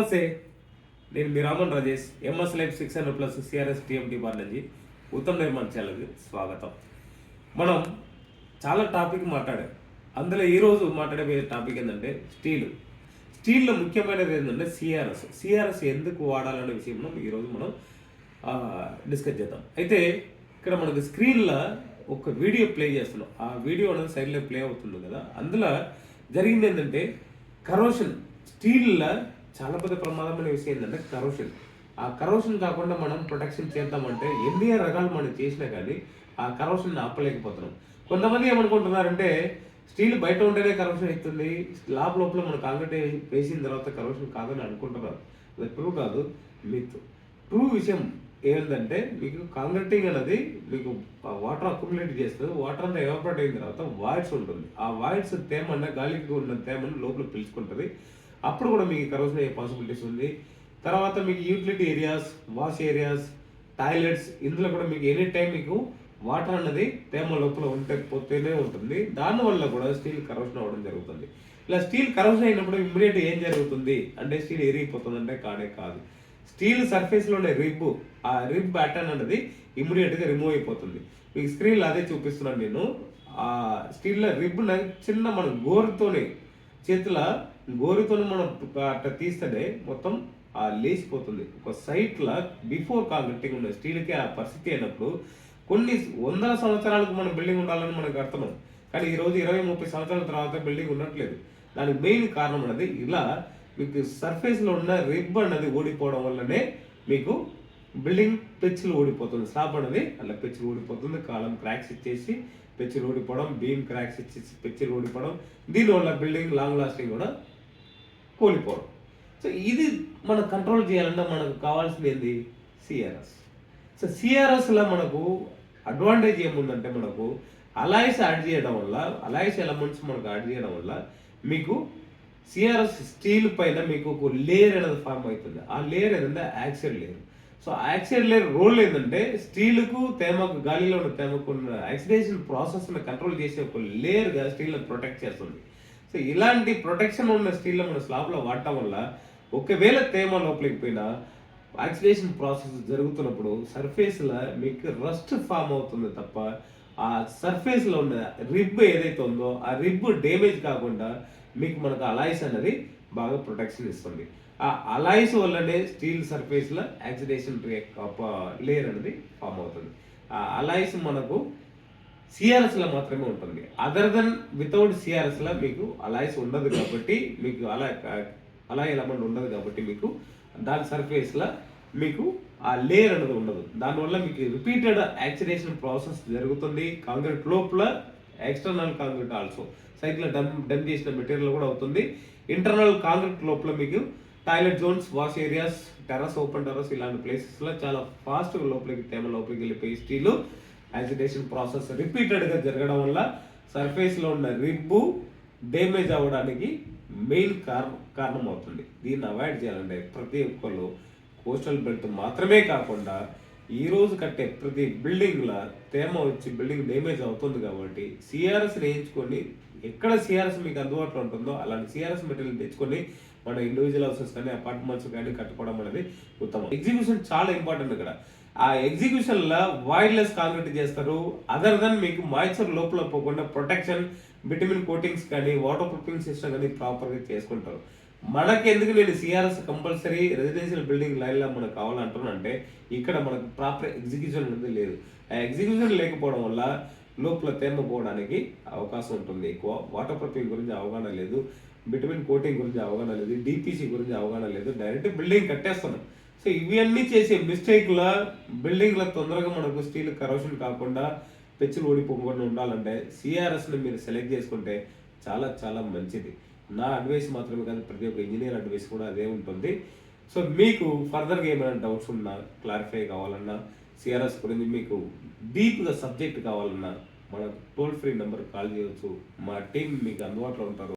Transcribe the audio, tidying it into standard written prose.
నమస్తే, నేను మీ Raman Rajesh. MS life 600+ CRS TMT bar నుంచి ఉత్తమ్ నిర్మాణ్ ఛానల్కి స్వాగతం. మనం చాలా టాపిక్ మాట్లాడాం. అందులో ఈరోజు మాట్లాడే టాపిక్ ఏంటంటే స్టీల్లో ముఖ్యమైనది ఏంటంటే సిఆర్ఎస్ ఎందుకు వాడాలనే విషయంలో ఈరోజు మనం డిస్కస్ చేద్దాం. అయితే ఇక్కడ మనకు స్క్రీన్లో ఒక వీడియో ప్లే చేస్తున్నాం. ఆ వీడియో అనేది సైడ్లో ప్లే అవుతుంది కదా. అందులో జరిగింది ఏంటంటే కరోషన్. స్టీల్లో చాలా పెద్ద ప్రమాదమైన విషయం ఏంటంటే కరోషన్. ఆ కరోషన్ కాకుండా మనం ప్రొటెక్షన్ చేద్దామంటే ఎన్ని రకాలు మనం చేసినా కానీ ఆ కరోషన్ ఆపలేకపోతున్నాం. కొంతమంది ఏమనుకుంటున్నారంటే స్టీల్ బయట ఉంటేనే కరోషన్ అవుతుంది, లోపల మన కాంక్రీట్ వేసిన తర్వాత కరోషన్ కాదని అనుకుంటున్నారు. అది ట్రూ కాదు, మిత్. ట్రూ విషయం ఏంటంటే మీకు కాంక్రీటింగ్ అనేది మీకు వాటర్ అక్యుములేట్ చేస్తుంది. వాటర్ అంతా ఎవాపరేట్ అయిన తర్వాత వాయిడ్స్ ఉంటుంది. ఆ వాయిడ్స్ తేమన్నా గాలికి ఉన్న తేమని లోపల పిలుచుకుంటుంది. అప్పుడు కూడా మీకు కరోషన్ అయ్యే పాసిబిలిటీస్ ఉంది. తర్వాత మీకు utility areas, wash areas, toilets, ఇందులో కూడా మీకు ఎనీ టైం మీకు వాటర్ అన్నది తేమ లోపల పోతేనే ఉంటుంది. దానివల్ల కూడా స్టీల్ కరోషన్ అవ్వడం జరుగుతుంది. ఇలా స్టీల్ కరోషన్ అయినప్పుడు ఇమ్మీడియట్ ఏం జరుగుతుంది అంటే స్టీల్ ఎరిగిపోతుంది అంటే కాదు. స్టీల్ సర్ఫేస్లోనే ఆ రిబ్ ప్యాటర్న్ అనేది ఇమ్మీడియట్గా రిమూవ్ అయిపోతుంది. మీకు స్క్రీన్లో అదే చూపిస్తున్నాను నేను. ఆ స్టీల్లో రిబ్ చిన్న మన గోరుతో మనం అట్లా తీస్తేనే మొత్తం లేచిపోతుంది. ఒక సైట్లో బిఫోర్ కాంక్రీటింగ్ ఉన్న స్టీల్కి ఆ పరిస్థితి అయినప్పుడు కొన్ని వందల సంవత్సరాలకు మన బిల్డింగ్ ఉండాలని మనకు అర్థం. కానీ ఈరోజు 20-30 సంవత్సరాల తర్వాత బిల్డింగ్ ఉండట్లేదు. దానికి మెయిన్ కారణం అనేది ఇలా మీకు సర్ఫేస్లో ఉన్న రిబ్ అన్నది ఓడిపోవడం వల్లనే మీకు బిల్డింగ్ పెచ్చులు ఓడిపోతుంది. స్లాబ్ అనేది అలా పెచ్చులు ఓడిపోతుంది. కాలం క్రాక్స్ ఇచ్చేసి పెచ్చులు ఓడిపోవడం, బీమ్ క్రాక్స్ ఇచ్చేసి పెచ్చులు ఓడిపోవడం, దీనివల్ల బిల్డింగ్ లాంగ్ లాస్టింగ్ కూడా కోల్పోవడం. సో ఇది మనం కంట్రోల్ చేయాలంటే మనకు కావాల్సింది ఏంది? సిఆర్ఎస్. సో సిఆర్ఎస్లో మనకు అడ్వాంటేజ్ ఏముందంటే మనకు అలాయిస్ యాడ్ చేయడం వల్ల, అలాయిస్ ఎలమెంట్స్ మనకు యాడ్ చేయడం వల్ల మీకు సిఆర్ఎస్ స్టీల్ పైన మీకు ఒక లేయర్ అనేది ఫామ్ అవుతుంది. ఆ లేయర్ ఏంటంటే oxide layer. So oxide layer role ఏంటంటే స్టీల్కు తేమకు, గాలిలో ఉన్న తేమకు ఉన్న ఆక్సిడేషన్ ప్రాసెస్ని కంట్రోల్ చేసే ఒక లేయర్గా స్టీల్ని ప్రొటెక్ట్ చేస్తుంది. సో ఇలాంటి ప్రొటెక్షన్ ఉన్న స్టీల్లో మన స్లాబ్లో వాడటం వల్ల ఒకవేళ తేమ లోపలికి పోయినా ఆక్సిడేషన్ ప్రాసెస్ జరుగుతున్నప్పుడు సర్ఫేస్లో మీకు రస్ట్ ఫామ్ అవుతుంది తప్ప ఆ సర్ఫేస్లో ఉన్న రిబ్ ఏదైతే ఉందో ఆ రిబ్ డ్యామేజ్ కాకుండా మీకు మనకు అలాయిస్ అనేది బాగా ప్రొటెక్షన్ ఇస్తుంది. ఆ అలాయిస్ వల్లనే స్టీల్ సర్ఫేస్లో ఆక్సిడేషన్ లేయర్ అనేది ఫామ్ అవుతుంది. ఆ అలాయిస్ మనకు సిఆర్ఎస్లో మాత్రమే ఉంటుంది. అదర్ దెన్ వితౌట్ సిఆర్ఎస్లో మీకు అలాయిస్ ఉండదు కాబట్టి, మీకు అలాయ్ ఎలమెంట్ ఉండదు కాబట్టి మీకు దాని సర్ఫేస్లో మీకు ఆ లేయర్ అనేది ఉండదు. దానివల్ల మీకు రిపీటెడ్ యాక్సిడేషన్ ప్రాసెస్ జరుగుతుంది. కాంక్రీట్ లోపల, ఎక్స్టర్నల్ కాంక్రీట్ ఆల్సో సైట్లో డమ్ చేసిన మెటీరియల్ కూడా అవుతుంది. ఇంటర్నల్ కాంక్రీట్ లోపల మీకు toilet zones, wash areas, terrace, open terrace ఇలాంటి ప్లేసెస్లో చాలా ఫాస్ట్గా తేమ లోపలికి వెళ్ళిపోయి స్టీలు యాక్సిడేషన్ ప్రాసెస్ రిపీటెడ్గా జరగడం వల్ల సర్ఫేస్లో ఉన్న రిబ్బు డ్యామేజ్ అవ్వడానికి మెయిన్ కారణం అవుతుంది. దీన్ని అవాయిడ్ చేయాలంటే ప్రతి ఒక్కళ్ళు కోస్టల్ బెల్ట్ మాత్రమే కాకుండా ఈరోజు కట్టే ప్రతి బిల్డింగ్లో తేమ వచ్చి బిల్డింగ్ డ్యామేజ్ అవుతుంది కాబట్టి సిఆర్ఎస్ వేయించుకొని, ఎక్కడ సిఆర్ఎస్ మీకు అందుబాటులో ఉంటుందో అలాంటి సిఆర్ఎస్ మెటీరియల్ తెచ్చుకొని మన ఇండివిజువల్ హౌసెస్ కానీ అపార్ట్మెంట్స్ కానీ కట్టుకోవడం అనేది ఉత్తమం. ఎగ్జిక్యూషన్ చాలా ఇంపార్టెంట్. ఇక్కడ ఆ ఎగ్జిక్యూషన్లో వాయిడ్లెస్ కాంక్రీట్ చేస్తారు. అదర్ దెన్ మీకు మాయిశ్చర్ లోపల పోకుండా ప్రొటెక్షన్, విటమిన్ కోటింగ్స్ కానీ వాటర్ ప్రూఫింగ్ సిస్టమ్ కానీ ప్రాపర్గా చేసుకుంటారు. మనకెందుకు నేను సిఆర్ఎస్ కంపల్సరీ రెసిడెన్షియల్ బిల్డింగ్ లైన్లో మనకు కావాలంటున్నానంటే ఇక్కడ మనకు ప్రాపర్ ఎగ్జిక్యూషన్ అనేది లేదు. ఆ ఎగ్జిక్యూషన్ లేకపోవడం వల్ల లోపల తేమ పోవడానికి అవకాశం ఉంటుంది ఎక్కువ. వాటర్ ప్రూఫింగ్ గురించి అవగాహన లేదు, విటమిన్ కోటింగ్ గురించి అవగాహన లేదు, డిపిసి గురించి అవగాహన లేదు. Direct building కట్టేస్తున్నాం. సో ఇవన్నీ చేసే మిస్టేక్లో బిల్డింగ్లో తొందరగా మనకు స్టీల్ కరోషన్ కాకుండా, పెచ్చులు ఓడిపోకుండా ఉండాలంటే సిఆర్ఎస్ని మీరు సెలెక్ట్ చేసుకుంటే చాలా చాలా మంచిది. నా అడ్వైస్ మాత్రమే కాదు, ప్రతి ఒక్క ఇంజనీర్ అడ్వైస్ కూడా అదే ఉంటుంది. సో మీకు ఫర్దర్గా ఏమైనా డౌట్స్ ఉన్నా, క్లారిఫై కావాలన్నా, సిఆర్ఎస్ గురించి మీకు డీప్గా సబ్జెక్ట్ కావాలన్నా మన టోల్ ఫ్రీ నెంబర్ కాల్ చేయవచ్చు. మా టీం మీకు అందుబాటులో ఉంటారు.